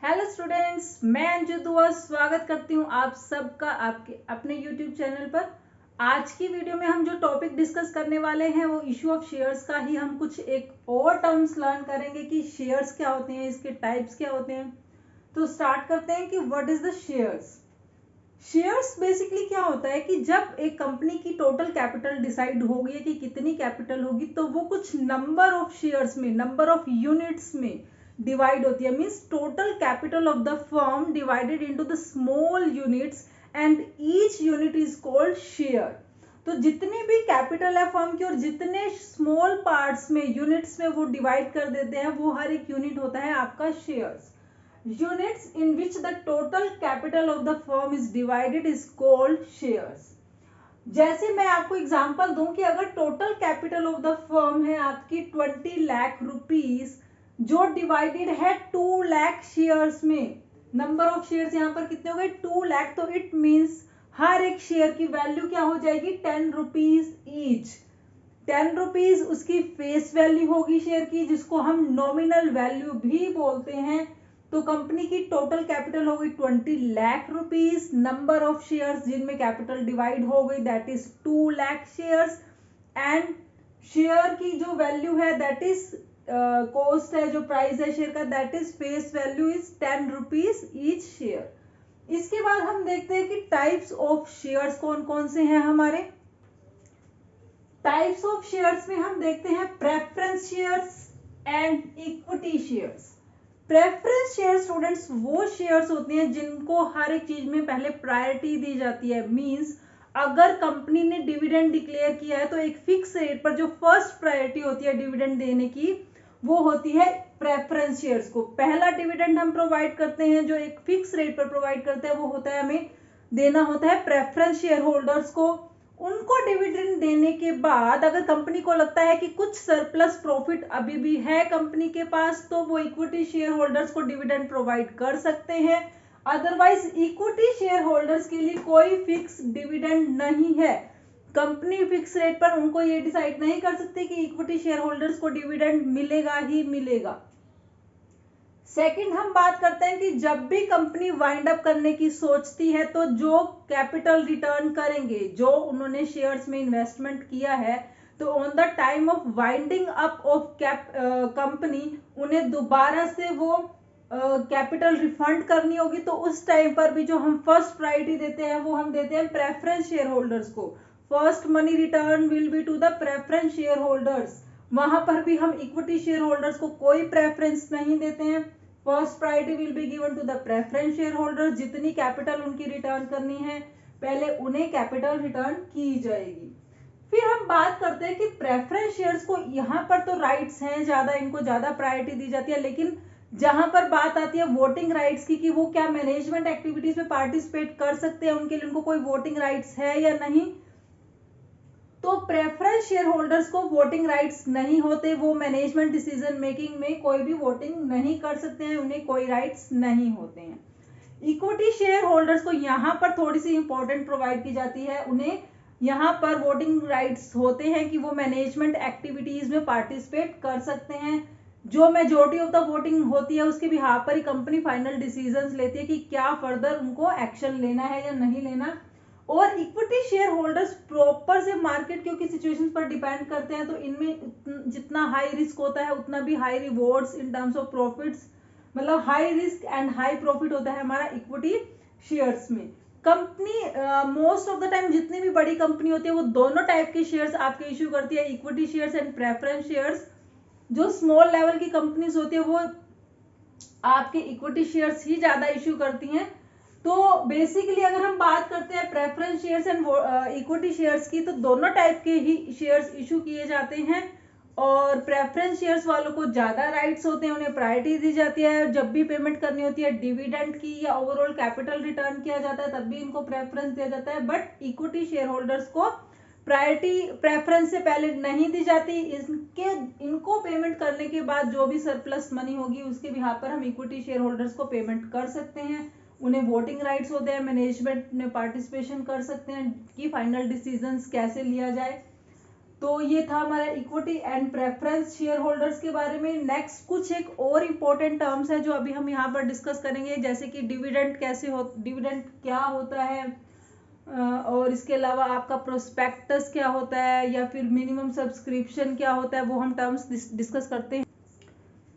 Hello students, मैं अंजू दुआ स्वागत करती हूँ आप सबका आपके अपने यूट्यूब चैनल पर। आज की वीडियो में हम जो टॉपिक डिस्कस करने वाले हैं वो इशू ऑफ शेयर्स का ही हम कुछ एक और टर्म्स लर्न करेंगे कि शेयर्स क्या होते हैं, इसके टाइप्स क्या होते हैं। तो स्टार्ट करते हैं कि what is the shares. Shares basically क्या होता है कि जब एक कंपनी की टोटल कैपिटल डिसाइड हो गई है कि कितनी कैपिटल होगी, तो वो कुछ नंबर ऑफ शेयर्स में, नंबर ऑफ यूनिट्स में डिवाइड होती है। Means total capital of the firm divided into the small units and each unit is called share. तो जितनी भी कैपिटल है फर्म की और जितने स्मॉल पार्ट्स में, यूनिट्स में वो डिवाइड कर देते हैं, वो हर एक यूनिट होता है आपका shares. Units in which the total capital of the firm is divided is called shares. जैसे मैं आपको एग्जांपल दूं कि अगर total capital of the firm है आपकी 20 लाख रुपीस, जो डिवाइडेड है 2 लाख शेयर्स में। नंबर ऑफ शेयर्स यहाँ पर कितने हो गए? 2 लाख। तो इट मीन्स हर एक शेयर की वैल्यू क्या हो जाएगी? 10 रुपीज ईच। 10 रुपीज उसकी फेस वैल्यू होगी शेयर की, जिसको हम नॉमिनल वैल्यू भी बोलते हैं। तो कंपनी की टोटल कैपिटल हो गई 20 lakh rupees. Number of shares जिनमें कैपिटल डिवाइड हो गई that is 2 lakh shares. And share की जो वैल्यू है दैट इज कॉस्ट है, जो प्राइस है शेयर का, that is face value is 10 rupees each share. इसके बाद हम देखते हैं कि टाइप्स ऑफ शेयर्स कौन कौन से हैं हमारे। टाइप्स ऑफ शेयर्स में हम देखते हैं preference shares and equity shares. Preference share students वो शेयर्स होते हैं जिनको हर एक चीज में पहले प्रायोरिटी दी जाती है। मींस अगर कंपनी ने डिविडेंड डिक्लेयर किया है तो एक फिक्स रेट पर जो फर्स्ट प्रायोरिटी होती है डिविडेंड देने की, वो होती है प्रेफरेंस शेयर्स को। पहला डिविडेंड हम प्रोवाइड करते हैं, जो एक फिक्स रेट पर प्रोवाइड करते हैं, वो होता है हमें देना होता है प्रेफरेंस शेयर होल्डर्स को। उनको डिविडेंड देने के बाद अगर कंपनी को लगता है कि कुछ सरप्लस प्रॉफिट अभी भी है कंपनी के पास, तो वो इक्विटी शेयर होल्डर्स को डिविडेंड प्रोवाइड कर सकते हैं। अदरवाइज इक्विटी शेयर होल्डर्स के लिए कोई फिक्स डिविडेंड नहीं है। कंपनी फिक्स रेट पर उनको ये डिसाइड नहीं कर सकती कि इक्विटी शेयर होल्डर्स को डिविडेंड मिलेगा ही मिलेगा। सेकंड हम बात करते हैं कि जब भी कंपनी वाइंड अप करने की सोचती है, तो जो कैपिटल रिटर्न करेंगे, जो उन्होंने शेयर्स में इन्वेस्टमेंट किया है, तो on the time of winding up of company उन्हें दोबारा से वो कैपिटल रिफंड करनी होगी। तो उस टाइम पर भी जो हम फर्स्ट प्रायोरिटी देते हैं वो हम देते हैं प्रेफरेंस शेयर होल्डर्स को। First money return will be to the preference share holders. वहां पर भी हम इक्विटी शेयर होल्डर्स को कोई प्रेफरेंस नहीं देते हैं। First priority will be given to the preference share holders. जितनी कैपिटल उनकी रिटर्न करनी है, पहले उन्हें कैपिटल रिटर्न की जाएगी। फिर हम बात करते हैं कि प्रेफरेंस शेयर्स को, यहाँ पर तो राइट्स हैं ज्यादा, इनको ज्यादा प्रायोरिटी दी जाती है, लेकिन जहां पर बात आती है वोटिंग राइट्स की कि वो क्या मैनेजमेंट एक्टिविटीज में पार्टिसिपेट कर सकते हैं, उनके लिए उनको कोई वोटिंग राइट्स है या नहीं, तो प्रेफरेंस शेयर होल्डर्स को वोटिंग राइट्स नहीं होते। वो मैनेजमेंट डिसीजन मेकिंग में कोई भी वोटिंग नहीं कर सकते हैं, उन्हें कोई राइट्स नहीं होते हैं। इक्विटी शेयर होल्डर्स को यहाँ पर थोड़ी सी इंपॉर्टेंट प्रोवाइड की जाती है। उन्हें यहाँ पर वोटिंग राइट्स होते हैं कि वो मैनेजमेंट एक्टिविटीज में पार्टिसिपेट कर सकते हैं। जो मेजोरिटी ऑफ द वोटिंग होती है उसके बिहाफ पर ही कंपनी फाइनल डिसीजंस लेती है कि क्या फर्दर उनको एक्शन लेना है या नहीं लेना। और इक्विटी शेयर होल्डर्स प्रॉपर से मार्केट की सिचुएशन पर डिपेंड करते हैं, तो इनमें जितना हाई रिस्क होता है उतना भी high rewards in terms of profits, मतलब high risk and high profit होता है हमारा इक्विटी शेयर्स में। Company most of the time जितनी भी बड़ी कंपनी होती है वो दोनों टाइप के शेयर्स आपके इश्यू करती है, equity shares and preference shares. जो स्मॉल लेवल की कंपनीज होती है वो आपके इक्विटी शेयर्स ही ज्यादा इश्यू करती हैं। तो बेसिकली अगर हम बात करते हैं preference shares and equity shares की, तो दोनों टाइप के ही शेयर्स इशू किए जाते हैं। और प्रेफरेंस शेयर्स वालों को ज्यादा राइट्स होते हैं, उन्हें प्रायोरिटी दी जाती है। जब भी पेमेंट करनी होती है डिविडेंड की या ओवरऑल कैपिटल रिटर्न किया जाता है, तब भी इनको प्रेफरेंस दिया जाता है। बट इक्विटी शेयर होल्डर्स को प्रायोरिटी प्रेफरेंस से पहले नहीं दी जाती। इनको पेमेंट करने के बाद जो भी सरप्लस मनी होगी उसके बिहाफ पर हम इक्विटी शेयर होल्डर्स को पेमेंट कर सकते हैं। उन्हें वोटिंग राइट्स होते हैं, मैनेजमेंट में पार्टिसिपेशन कर सकते हैं कि फाइनल डिसीजंस कैसे लिया जाए। तो ये था हमारा equity and preference share holders के बारे में। नेक्स्ट कुछ एक और इम्पोर्टेंट टर्म्स है जो अभी हम यहाँ पर डिस्कस करेंगे, जैसे कि डिविडेंड डिविडेंड क्या होता है, और इसके अलावा आपका प्रोस्पेक्टस क्या होता है, या फिर मिनिमम सब्सक्रिप्शन क्या होता है, वो हम टर्म्स डिस्कस करते हैं।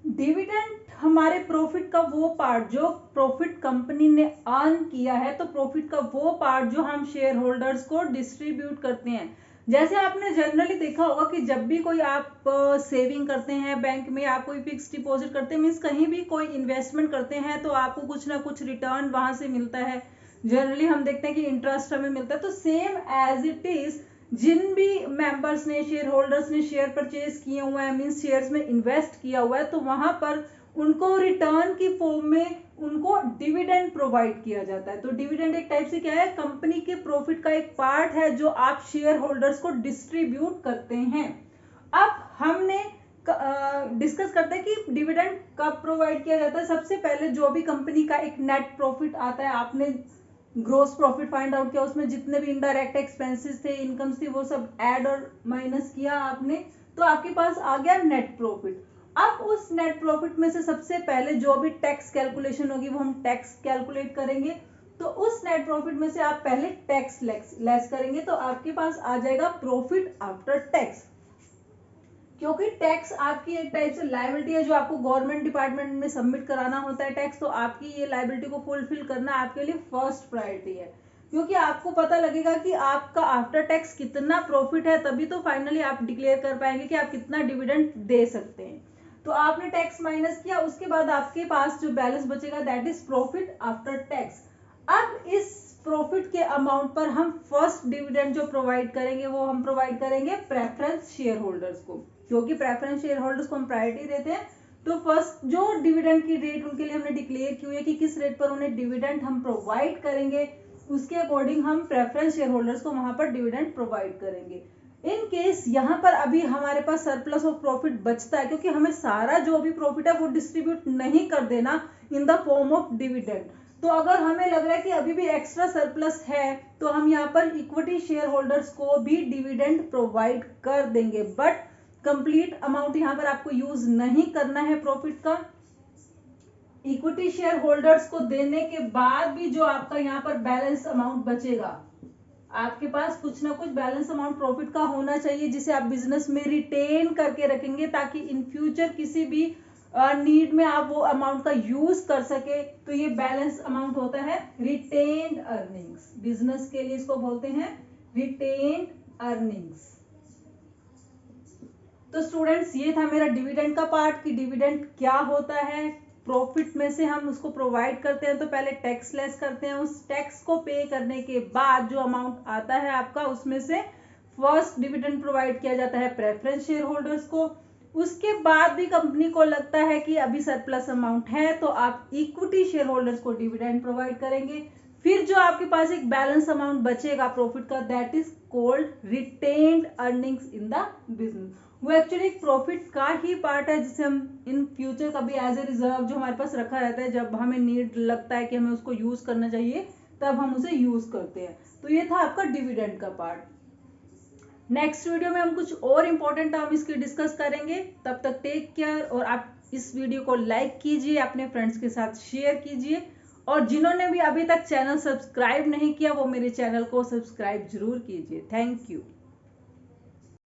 डिविडेंड हमारे प्रॉफिट का वो पार्ट जो प्रॉफिट कंपनी ने अर्न किया है, तो प्रॉफिट का वो पार्ट जो हम शेयर होल्डर्स को डिस्ट्रीब्यूट करते हैं। जैसे आपने जनरली देखा होगा कि जब भी कोई आप सेविंग करते हैं बैंक में, आप कोई फिक्स डिपॉजिट करते हैं, मीन्स कहीं भी कोई इन्वेस्टमेंट करते हैं, तो आपको कुछ ना कुछ रिटर्न वहां से मिलता है। जनरली हम देखते हैं कि इंटरेस्ट हमें मिलता है। तो सेम एज इट इज जिन भी मेंबर्स ने, शेयर होल्डर्स ने शेयर परचेज किए हुए हैं, मीन्स शेयर्स में इन्वेस्ट किया हुआ है, तो वहां पर उनको रिटर्न की फॉर्म में उनको डिविडेंड प्रोवाइड किया जाता है। तो डिविडेंड एक टाइप से क्या है, कंपनी के प्रॉफिट का एक पार्ट है जो आप शेयर होल्डर्स को डिस्ट्रीब्यूट करते हैं। अब हमने डिस्कस करते हैं कि डिविडेंड कब प्रोवाइड किया जाता है। सबसे पहले जो भी कंपनी का एक नेट प्रॉफिट आता है, आपने ग्रोस प्रॉफिट फाइंड आउट किया, उसमें जितने भी इनडायरेक्ट एक्सपेंसेस थे, इनकम्स थी, वो सब ऐड और माइनस किया आपने, तो आपके पास आ गया नेट प्रॉफिट। अब उस नेट प्रॉफिट में से सबसे पहले जो भी टैक्स कैलकुलेशन होगी वो हम टैक्स कैलकुलेट करेंगे। तो उस नेट प्रॉफिट में से आप पहले टैक्स लेस करेंगे, तो आपके पास आ जाएगा प्रॉफिट आफ्टर टैक्स। क्योंकि टैक्स आपकी एक टाइप से लायबिलिटी है जो आपको गवर्नमेंट डिपार्टमेंट में सबमिट कराना होता है टैक्स, तो आपकी ये लायबिलिटी को फुलफिल करना आपके लिए फर्स्ट प्रायोरिटी है। क्योंकि आपको पता लगेगा कि आपका आफ्टर टैक्स कितना प्रॉफिट है, तभी तो फाइनली आप डिक्लेयर कर पाएंगे कि आप कितना डिविडेंड दे सकते हैं। तो आपने टैक्स माइनस किया, उसके बाद आपके पास जो बैलेंस बचेगा that is profit after tax. अब इस प्रॉफिट के अमाउंट पर हम फर्स्ट डिविडेंड जो प्रोवाइड करेंगे वो हम प्रोवाइड करेंगे प्रेफरेंस शेयर होल्डर्स को, क्योंकि प्रेफरेंस शेयर होल्डर्स को हम प्रायोरिटी देते हैं। तो फर्स्ट जो डिविडेंड की रेट उनके लिए हमने डिक्लेयर की हुई है कि किस रेट पर उन्हें डिविडेंड हम प्रोवाइड करेंगे, उसके अकॉर्डिंग हम प्रेफरेंस शेयर होल्डर्स को वहां पर डिविडेंड प्रोवाइड करेंगे। इन केस यहाँ पर अभी हमारे पास सरप्लस ऑफ प्रॉफिट बचता है, क्योंकि हमें सारा जो भी प्रॉफिट है वो डिस्ट्रीब्यूट नहीं कर देना in the form of dividend. तो अगर हमें लग रहा है कि अभी भी एक्स्ट्रा सरप्लस है, तो हम यहाँ पर इक्विटी शेयर होल्डर्स को भी डिविडेंड प्रोवाइड कर देंगे, बट कंप्लीट अमाउंट यहाँ पर आपको यूज नहीं करना है प्रॉफिट का। इक्विटी शेयर होल्डर्स को देने के बाद भी जो आपका यहाँ पर बैलेंस अमाउंट बचेगा, आपके पास कुछ ना कुछ बैलेंस अमाउंट प्रॉफिट का होना चाहिए, जिसे आप बिजनेस में रिटेन करके रखेंगे, ताकि इन फ्यूचर किसी भी नीड में आप वो अमाउंट का यूज कर सके। तो ये बैलेंस अमाउंट होता है रिटेन्ड अर्निंग्स, बिजनेस के लिए इसको बोलते हैं रिटेन्ड अर्निंग्स। तो स्टूडेंट्स ये था मेरा डिविडेंड का पार्ट कि डिविडेंड क्या होता है। प्रॉफिट में से हम उसको प्रोवाइड करते हैं, तो पहले टैक्स लेस करते हैं, उस टैक्स को पे करने के बाद जो अमाउंट आता है आपका, उसमें से फर्स्ट डिविडेंड प्रोवाइड किया जाता है प्रेफरेंस शेयर होल्डर्स को। उसके बाद भी कंपनी को लगता है कि अभी सरप्लस अमाउंट है, तो आप इक्विटी शेयर होल्डर्स को डिविडेंड प्रोवाइड करेंगे। फिर जो आपके पास एक बैलेंस अमाउंट बचेगा प्रॉफिट का, that is cold retained earnings in the business. वो एक्चुअली एक प्रॉफिट का ही पार्ट है, जिसे हम इन फ्यूचर कभी एज ए रिजर्व जो हमारे पास रखा रहता है, जब हमें नीड लगता है कि हमें उसको यूज करना चाहिए, तब हम उसे यूज करते हैं। तो ये था आपका डिविडेंड का पार्ट। नेक्स्ट वीडियो में हम कुछ और इंपॉर्टेंट टर्म इसकी डिस्कस करेंगे। तब तक टेक केयर, और आप इस वीडियो को लाइक कीजिए, अपने फ्रेंड्स के साथ शेयर कीजिए, और जिन्होंने भी अभी तक चैनल सब्सक्राइब नहीं किया वो मेरे चैनल को सब्सक्राइब जरूर कीजिए। Thank you.